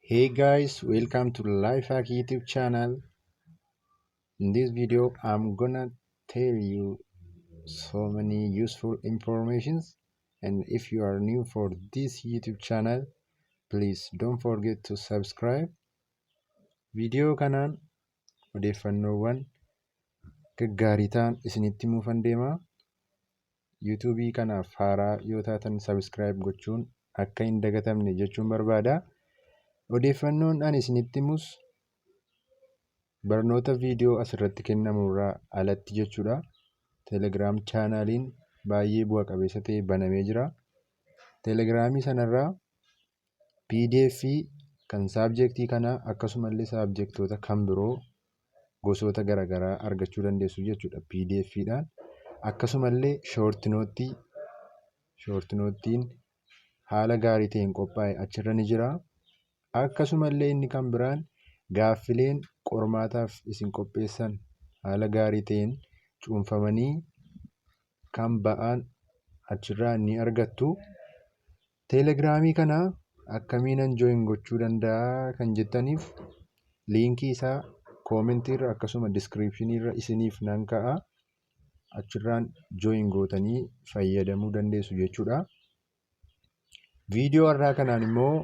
Hey guys, welcome to Lifehack YouTube channel. In this video, I'm gonna tell you so many useful informations. And if you are new for this YouTube channel, please don't forget to subscribe. Video kanaan odeeffannoowwan gaggaarii ta'an isinitti himuufan deema. YouTube kanaaf haaraa yoo taatan subscribe gochuun akka hin dagatamne jechuun barbaada. Odeeffannoon ani isinitti himus barnoota viidiyoo asirratti kennamurraa alatti jechuudha. Telegiraam chaanaaliin baay'ee bu'a qabeessa ta'e banamee jira. Telegiraamii sanarraa PDF kan saabjektii kanaa akkasumallee saabjektoota kan biroo gosoota garaagaraa argachuu dandeessu jechuudha PDFdhaan. Akkasumallee shoortinoottiin haala gaarii ta'een qophaa'e achirra ni jira. Akkasumallee inni kan biraan gaaffileen qormaataaf isin qopheessan haala gaarii ta'een cuunfamanii kan ba'an achirraa ni argattu. Telegiraamii kana akkamiinan jooyin gochuu danda'a kan jettaniif liinkii isaa koomentiirra akkasuma diskiripshiniirra isiniif nan ka'a. Achirraan jooyin gootanii fayyadamuu dandeessu jechuudha. Viidiyoo har'aa kanaan immoo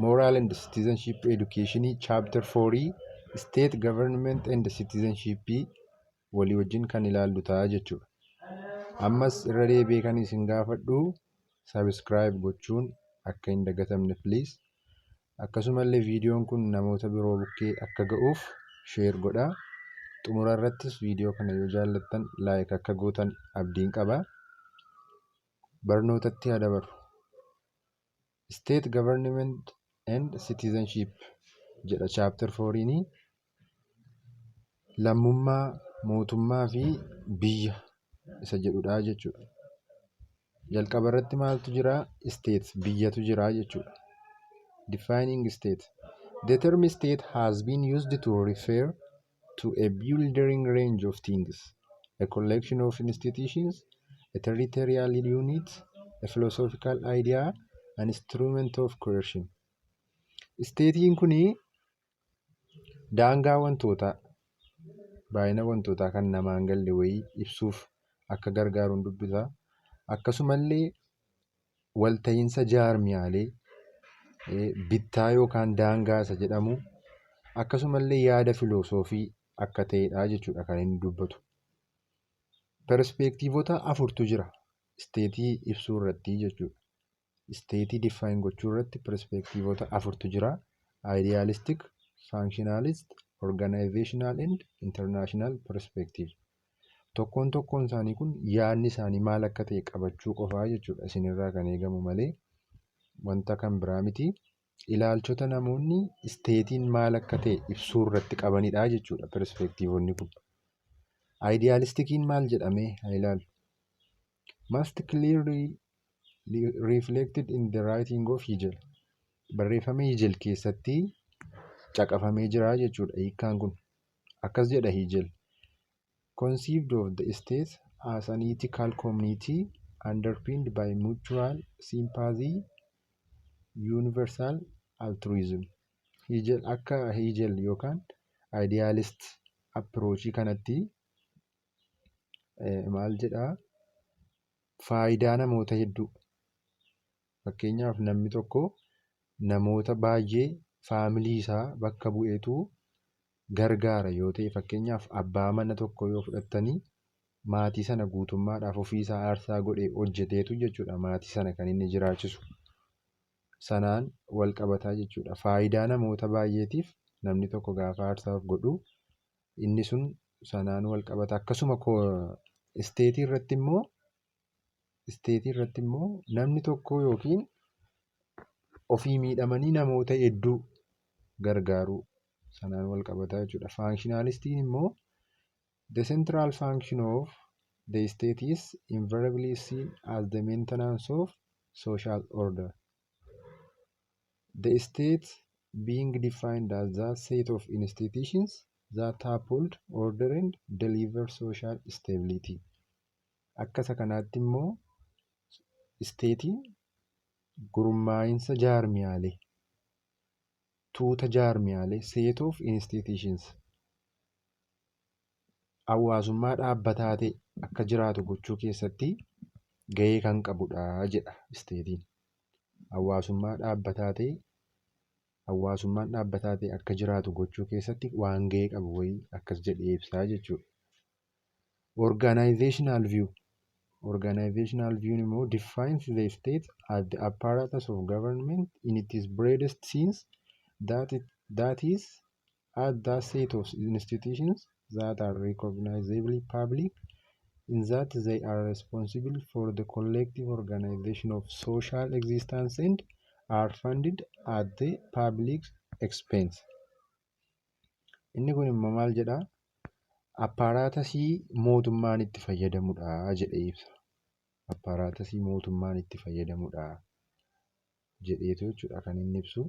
Moral and Citizenship Education Chapter 4 State Government and Citizenship walii wajjin kan ilaallu ta'a jechuudha. Ammas irra deebi'ee kan isin gaafadhu subscribe gochuun akka hin dagatamne please. Akkasumallee viidiyoon kun namoota biroo bukkee akka ga'uuf share godha. Xumura irrattis viidiyoo kana yoo jaallattan like akka gootan abdiin qaba. Barnootatti haa dabarru. State Government and Citizenship jedha chapter 4 lammummaa, mootummaa fi biyya isa jedhudha jechuudha. Jalqaba irratti maaltu jira? State biyyatu jira jechuudha. Defining state. The term state has been used to refer to a building range of things, a collection of institutions, a territorial unit, a philosophical idea, an instrument of coercion. Statein kuni daangaa wantootaa, baay'ina wantootaa kan namaan galle wayii ibsuuf akka gargaaruun dubbisa. Akkasumallee walta'iinsa jaarmiyaalee bittaa yookaan daangaa isa jedhamu akkasumallee yaada filosoofii akka ta'edha jechuudha kan inni dubbatu. Perspeektiivota afurtu jira isteetii ibsuu irratti jechuudha. Isteetii define gochuu irratti perspeektiivota afurtu jira. Idealistic, functionalist, organizational and international perspective. Tokkoon isaanii kun yaadni isaanii maal akka ta'e qabachuu qofaa jechuudha. Isinirraa kan eegamu malee wanta kan biraa miti. Ilaalchota namoonni isteetiin maal akka ta'e ibsuu irratti qabanidha jechuudha perspeektiivonni kun. Idealistikiin maal jedhamee haa ilaallu. Must clearly reflected in the writing of Hegel. Barreeffama Hegel keessatti caqafamee jira jechuudha hiikkaan kun. Akkas jedha Hegel. Conceived of the state as an ethical community underpinned by mutual sympathy, universal altruism. Hegel akka Hegel yookaan idealist approachii kanatti maal jedhaa? Faayidaa namoota hedduu. Fakkeenyaaf namni tokko namoota baay'ee faamilii isaa bakka bu'eetu gargaara yoo ta'e, fakkeenyaaf abbaa mana tokko yoo fudhattanii maatii sana guutummaadhaaf ofii isaa aarsaa godhee hojjeteetu jechuudha maatii sana kan inni jiraachisu. Sanaan wal qabataa jechuudha. Faayidaa namoota baay'eetiif namni tokko gaafa aarsaa godhu inni sun sanaan wal qabata. Akkasuma isteetii irratti immoo namni tokko yookiin ofii miidhamanii namoota hedduu gargaaruu sanaan wal qabataa jechuudha. Functionalistiin immoo the central function of the state is invariably seen as the maintenance of social order. The state being defined as the set of institutions that uphold order and deliver social stability. Akkasa kanaatti immoo isteetiin gurmaa'insa jaarmiyaalee tuuta jaarmiyaalee set of institutions hawaasummaa dhaabbataa ta'e akka jiraatu gochuu keessatti gahee kan qabudha jedha isteetiin. Hawaasummaan dhaabbataa ta'e akka jiraatu gochuu keessatti waan gahee qabu wayii akkas jedhee ibsaa jechuudha. Organizational view immoo defines the state as the apparatus of government in its broadest sense that is as the set of institutions that are recognizably public in that they are responsible for the collective organization of social existence and are funded at the public expense. Inni kun immoo maal jedhaa? Apparaatasii mootummaan itti fayyadamudha jedhee ibsa. Apparaatasii mootummaan itti fayyadamudha jedheetu jechuudha kan inni ibsu.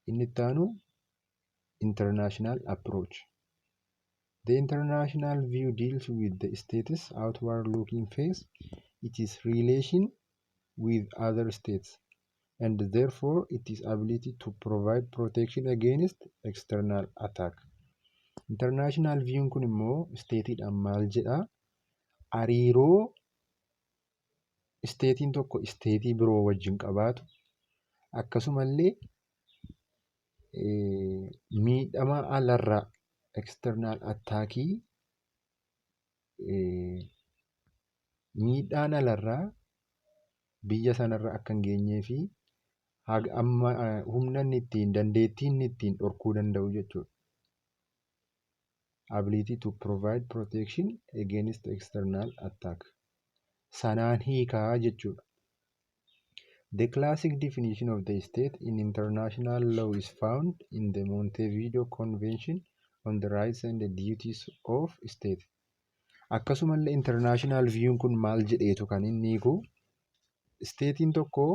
Inni itti aanu international approach. The international view deals with the state's outward-looking face, its relation with other states, and therefore its ability to provide protection against external attack. International view kun immoo isteetiidhaan maal jedhaa? Hariiroo isteetiin tokko isteetii biroo wajjin qabaatu akkasumallee miidhama alarraa external attackii miidhaan alarraa biyya sanarra akka hin geenyee fi humna inni ittiin dandeettii inni ittiin dhorkuu danda'u jechuudha. Ability to provide protection against external attack. Sanaan hiikaa jechuudha. The classic definition of the state in international law is found in the Montevideo Convention on the rights and the duties of state. Akkasumallee international view kun maal jedheetu kan inni hiiku? Isteetiin tokko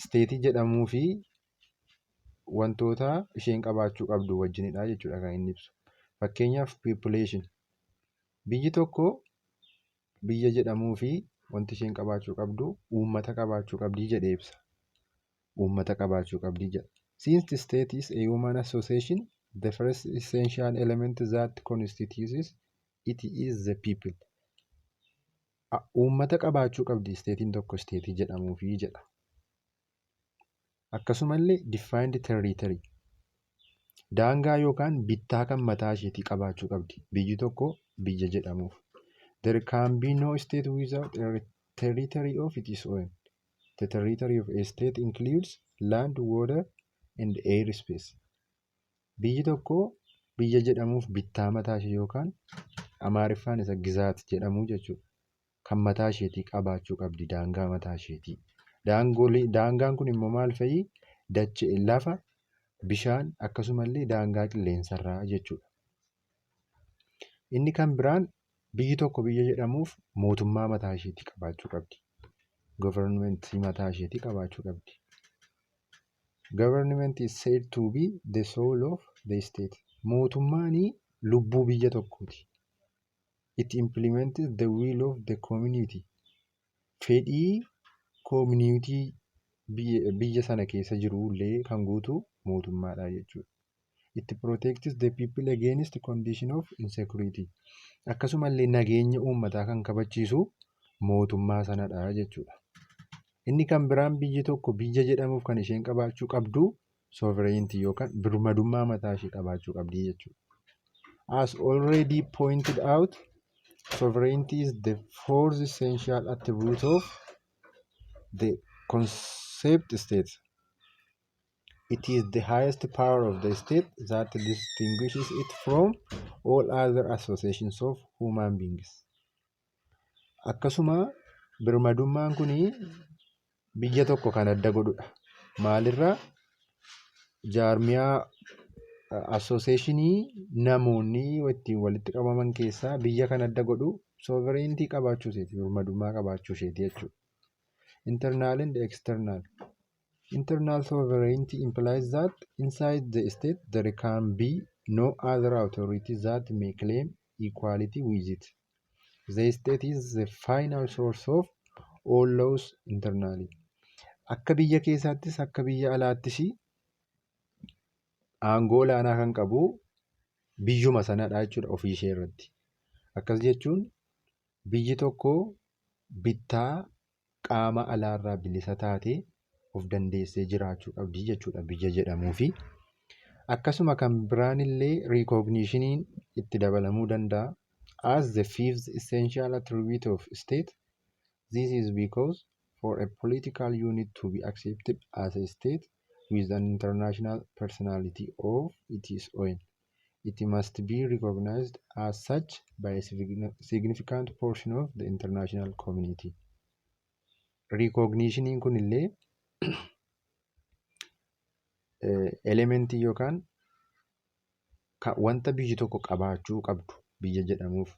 isteetii jedhamuu fi wantoota isheen qabaachuu qabdu wajjinidha jechuudha kan inni ibsu. Fakkeenyaaf population. Biyyi tokko biyya jedhamuu fi wanti isheen qabaachuu qabdu uummata qabaachuu qabdii jedhee ibsa. Uummata qabaachuu qabdii jedha. Since the state is a human association, the first essential element that constitutes it is the people. Uummata qabaachuu qabdi isteetiin tokko isteetii jedhamuufi jedha. Akkasumallee defined territory. Daangaa yookaan bittaa kan mataa isheetii qabaachuu qabdi. Biyyi tokko biyya jedhamuuf. There can be no state without a territory of its own. The territory of a state includes land, water, and air space. Biyyi tokko biyya jedhamuuf bittaa mataa ishee yookaan Amaariffaan isa gizaat jedhamu jechuudha. Kan mataa isheetii qabaachuu qabdi daangaa mataa isheetii. Daangaan kun immoo maal fa'i? Dachee, lafa, bishaan akkasumallee daangaa qilleensarraa jechuudha. Inni kan biraan biyyi tokko biyya jedhamuuf mootummaa mataa isheetii qabaachuu qabdi. Governmentii mataa isheetii qabaachuu qabdi. Government is said to be the soul of the state. Mootummaanii lubbuu biyya tokkooti. It implements the will of the community. Fedhii community biyya sana keessa jirullee kan guutu mootummaadha jechuudha. It protects the people against the condition of insecurity. Akkasumallee nageenya uummataa kan kabachiisu mootummaa sanadha jechuudha. Inni kan biraan biyyi tokko biyya jedhamuuf kan isheen qabaachuu qabdu sovereignty yookaan birmadummaa mataa ishee qabaachuu qabdi jechuudha. As already pointed out, sovereignty is the fourth essential attribute of the concept state. It is the highest power of the state that distinguishes it from all other associations of human beings. Akkasuma birmadummaan kuni biyya tokko kan adda godhudha. Maalirraa? Jaarmiyaa associationii namoonni ittiin walitti qabaman keessaa biyya kan adda godhu sovereignty qabaachuu isheeti, birmadummaa qabaachuu isheeti jechuudha. Internal and external. Internal sovereignty implies that inside the state there can be no other authority that may claim equality with it. The state is the final source of all laws internally. akka biyya keessaattis akka biyya alaattis aangoo olaanaa kan qabu biyyuma sanadha jechuudha ofii ishee irratti. Akkas jechuun biyyi tokko bittaa qaama alaarraa bilisa taatee of dandeessee jiraachuu qabdi jechuudha biyya jedhamuufi. Akkasuma kan biraan illee recognition itti dabalamuu danda'a. As the fifth essential attribute of state, this is because for a political unit to be accepted as a state with an international personality of its own, it must be recognized as such by a significant portion of the international community. Recognition kun illee elementii yookaan wanta biyyi tokko qabaachuu qabdu biyya jedhamuuf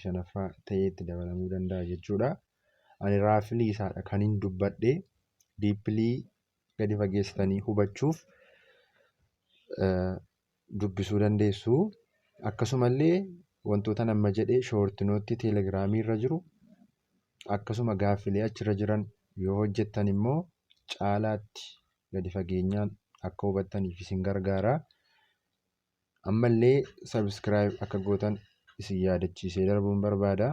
shanaffaa ta'ee itti dabalamuu danda'a jechuudha. Ani raafilii isaadha kan hin dubbadhe diippilii gadi fageessitanii hubachuuf dubbisuu dandeessu. Akkasumallee wantoota nama jedhee shoortinootti teelegiraamii irra jiru akkasuma gaaffilee achirra jiran yoo hojjettan immoo caalaatti gadi fageenyaan akka hubattaniif isin gargaara. Ammallee subscribe akka gootan isin yaadachiisee darbuun barbaada.